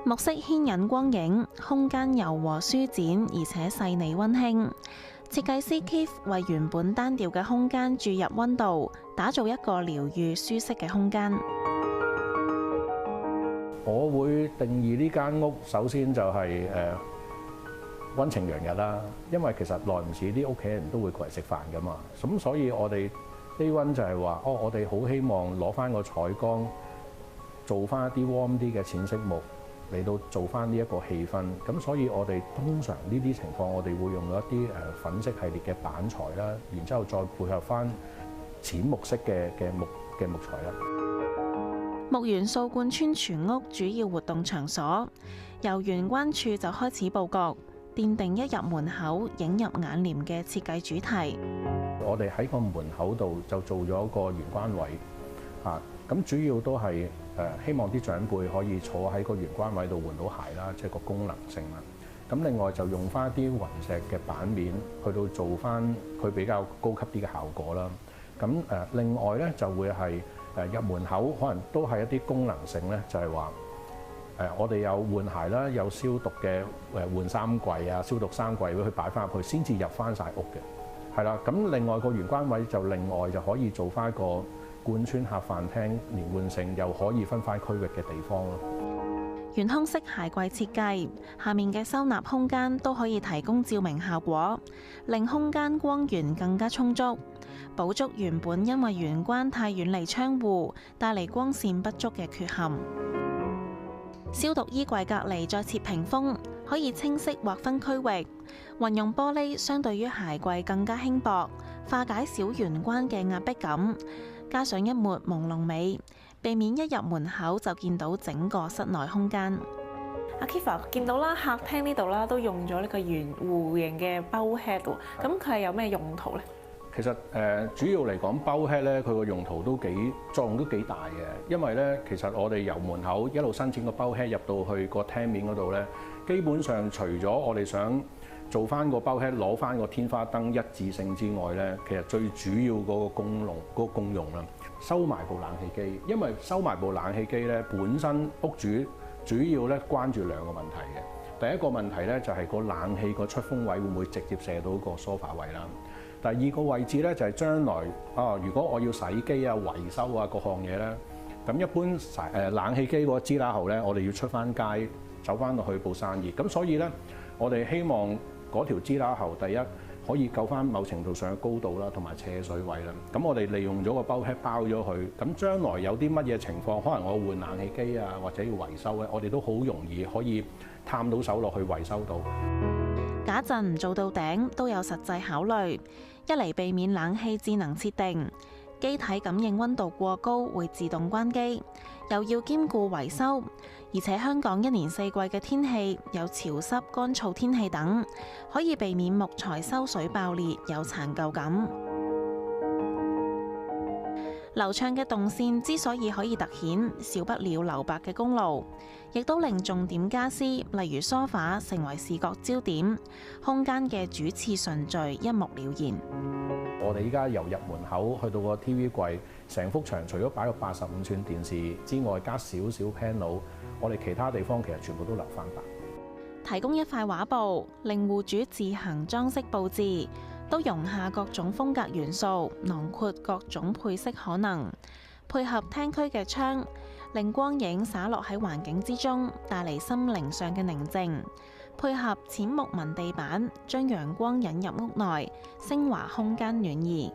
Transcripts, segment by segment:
木色牽引光影，空間柔和舒展，而且細膩溫馨。設計師 Keith 為原本單調嘅空間注入溫度，打造一個療癒舒適嘅空間。我會定義呢間屋，首先就係溫情洋溢啦，因為其實耐唔時啲屋企人都會過嚟食飯㗎嘛，咁所以我哋Day One就係話，我哋好希望攞翻個彩光，做翻一啲 warm 啲嘅淺色木嚟到做翻呢一個氣氛。咁所以我哋通常呢啲情況，我哋會用到一啲粉色系列嘅板材啦，然之後再配合翻淺木色嘅木材啦。木元素貫穿全屋主要活動場所，由玄關處就開始佈局，奠定一入門口映入眼簾嘅設計主題。我哋喺個門口度就做咗個玄關位，咁主要都係希望啲長輩可以坐喺個玄關位度換到鞋啦，即係個功能性啦。咁另外就用翻啲雲石嘅板面去到做翻佢比較高級啲嘅效果啦。咁另外咧就會係入門口可能都係一啲功能性咧，就係話我哋有換鞋啦，有消毒嘅換衫櫃啊，消毒衫櫃俾佢擺翻入去，先至入翻晒屋嘅。係啦，咁另外個玄關位就另外就可以做翻一個貫穿客飯廳連貫性，又可以分翻區域嘅地方咯。懸空式鞋櫃設計，下面嘅收納空間都可以提供照明效果，令空間光源更加充足，補足原本因為玄關太遠離窗戶帶嚟光線不足嘅缺陷。消毒衣櫃隔離再設屏風，可以清晰劃分區域。運用玻璃相對於鞋櫃更加輕薄，化解小玄關嘅壓迫感，加上一抹朦朧美，避免一入門口就見到整個室內空間。阿 Keith 見到啦，客廳呢度啦都用咗呢個圓弧形嘅 bulkhead 喎，咁佢係有咩用途呢？其實主要嚟講，bulkhead咧佢個用途都作用都幾大嘅，因為咧其實我哋由門口一路伸展個 bulkhead入到去個廳面嗰度咧，基本上除咗我哋想做翻個 bulkhead攞翻個天花燈一致性之外咧，其實最主要嗰個功用啦，收埋部冷氣機，因為收埋部冷氣機咧，本身屋主主要咧關注兩個問題嘅。第一個問題咧就係個冷氣個出風位會唔會直接射到個 sofa 位啦。第二個位置咧就係將來如果我要洗機啊、維修啊各項嘢咧，咁一般冷氣機嗰個支拉喉咧，我哋要出翻街走翻落去報生意，咁所以咧我哋希望嗰條支拉喉第一可以夠翻某程度上嘅高度啦，同埋斜水位啦。咁我哋利用咗個 bulkhead 包咗佢，咁將來有啲乜嘢情況，可能我換冷氣機啊，或者要維修咧，我哋都好容易可以探到手落去維修到。假陣唔做到頂都有實際考慮，一嚟避免冷氣智能設定，機體感應溫度過高會自動關機，又要兼顧維修，而且香港一年四季嘅天氣有潮濕、乾燥天氣等，可以避免木材收水爆裂有殘舊感。流暢嘅動線之所以可以突顯，少不了留白嘅公路，亦都令重點家私例如梳化成為視覺焦點，空間嘅主次順序一目了然。我哋依家由入門口去到個 TV 櫃，成幅牆除咗擺個85寸電視之外，加少少 panel， 我哋其他地方其實全部都留翻白。提供一塊畫布，令戶主自行裝飾佈置，都容下各種風格元素，囊括各種配色可能，配合廳區嘅窗，令光影灑落喺環境之中，帶嚟心靈上嘅寧靜。配合淺木紋地板，將陽光引入屋內，昇華空間暖意。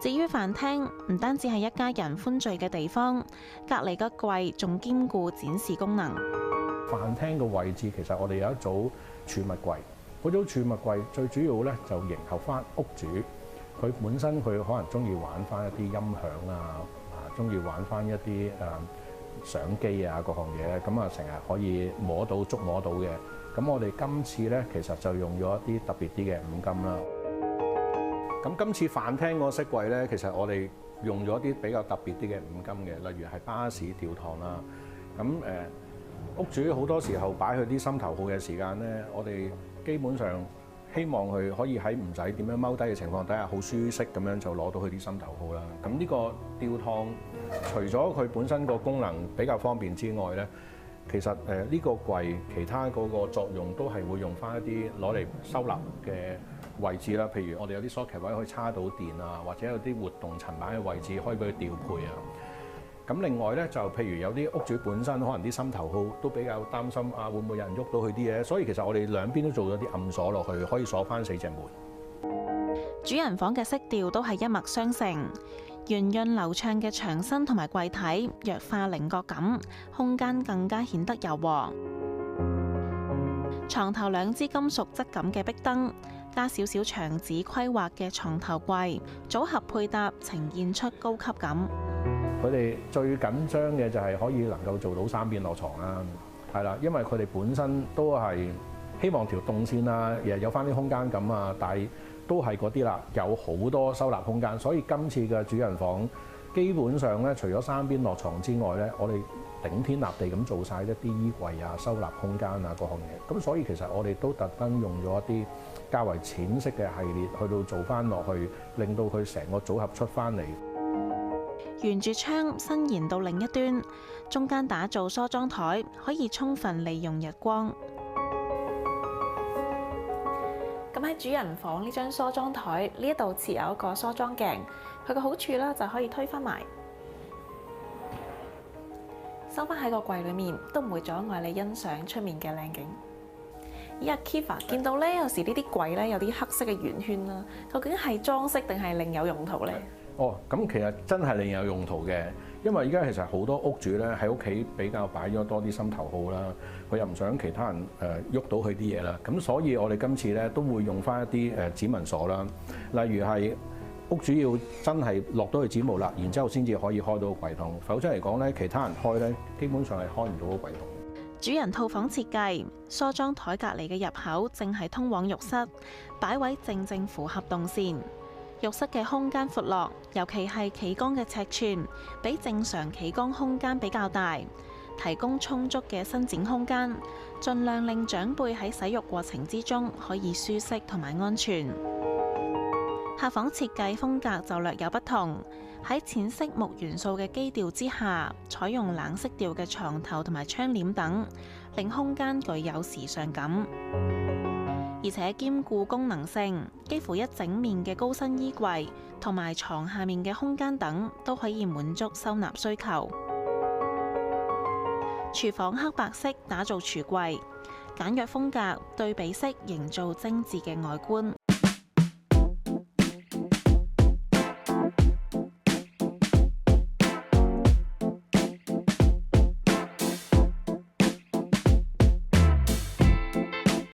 至於飯廳，唔單止係一家人歡聚嘅地方，隔離個櫃仲兼顧展示功能。飯廳嘅位置其實我哋有一組儲物櫃，嗰組儲物櫃最主要咧就迎合翻屋主，佢本身佢可能中意玩翻一啲音響啊，中意玩翻一啲相機啊各項嘢咧，咁成日可以觸摸到嘅。咁我哋今次咧其實就用咗一啲特別啲嘅五金啦。咁今次飯廳個飾櫃咧，其實我哋用咗啲比較特別啲嘅五金嘅，例如係巴士吊堂啦。咁屋主好多時候擺佢啲心頭好嘅時間咧，我哋基本上希望佢可以喺唔使點樣踎低嘅情況底下，好舒適咁樣就攞到佢啲心頭好啦。咁呢個吊堂除咗佢本身個功能比較方便之外咧，其實呢個櫃其他嗰個作用都係會用翻一啲攞嚟收納嘅位置啦。譬如我哋有啲 socket 位可以叉到電啊，或者有啲活動層板嘅位置可以俾佢調配啊。咁另外咧就譬如有啲屋主本身可能啲心頭好都比較擔心啊，會唔會有人喐到佢啲嘢？所以其實我哋兩邊都做咗啲暗鎖落去，可以鎖翻4隻門。主人房嘅色調都係一脈相承，圓潤流暢嘅牆身同埋櫃體弱化稜角感，空間更加顯得柔和。床頭2支金屬質感嘅壁燈，加少少牆紙規劃嘅床頭櫃，組合配搭呈現出高級感。佢哋最緊張嘅就係可以能夠做到3邊落床啦，係啦，因為佢哋本身都係希望條動線啊，有翻啲空間感啊，但係都係嗰啲啦，有好多收納空間，所以今次嘅主人房基本上咧，除咗3邊落床之外咧，我哋頂天立地咁做晒一啲衣櫃啊、收納空間啊各項嘢。咁所以其實我哋都特登用咗一啲較為淺色嘅系列去到做翻落去，令到佢成個組合出翻嚟。沿住窗伸延到另一端，中間打造梳妝台，可以充分利用日光。咁喺主人房呢張梳妝台呢一度設有一個梳妝鏡，佢個好處啦就可以推返埋，收返喺個櫃裏面，都唔會阻礙你欣賞出面嘅靚景。咦，阿 Kiva 見到咧，有時呢啲櫃咧有啲黑色嘅圓圈啦，究竟係裝飾定係另有用途咧？哦，咁其實真係另有用途嘅，因為而家其實好多屋主咧喺屋企比較擺咗多啲心頭好啦，佢又唔想其他人喐到佢啲嘢啦，咁所以我哋今次咧都會用翻一啲指紋鎖啦，例如係屋主要真係落到去指模啦，然之後先至可以開到個櫃筒，否則嚟講咧其他人開咧基本上係開唔到個櫃筒。主人套房設計，梳妝台隔離嘅入口正係通往浴室，擺位正正符合動線。浴室嘅空間闊落，尤其係企缸嘅尺寸，比正常企缸空間比較大，提供充足嘅伸展空間，盡量令長輩喺洗浴過程之中可以舒適同埋安全。客房設計風格就略有不同，喺淺色木元素嘅基調之下，採用冷色調嘅床頭同埋窗簾等，令空間具有時尚感。而且兼顧功能性，幾乎一整面嘅高身衣櫃同埋床下面嘅空間等都可以滿足收納需求。廚房黑白色打造櫥櫃，簡約風格對比式營造精緻嘅外觀。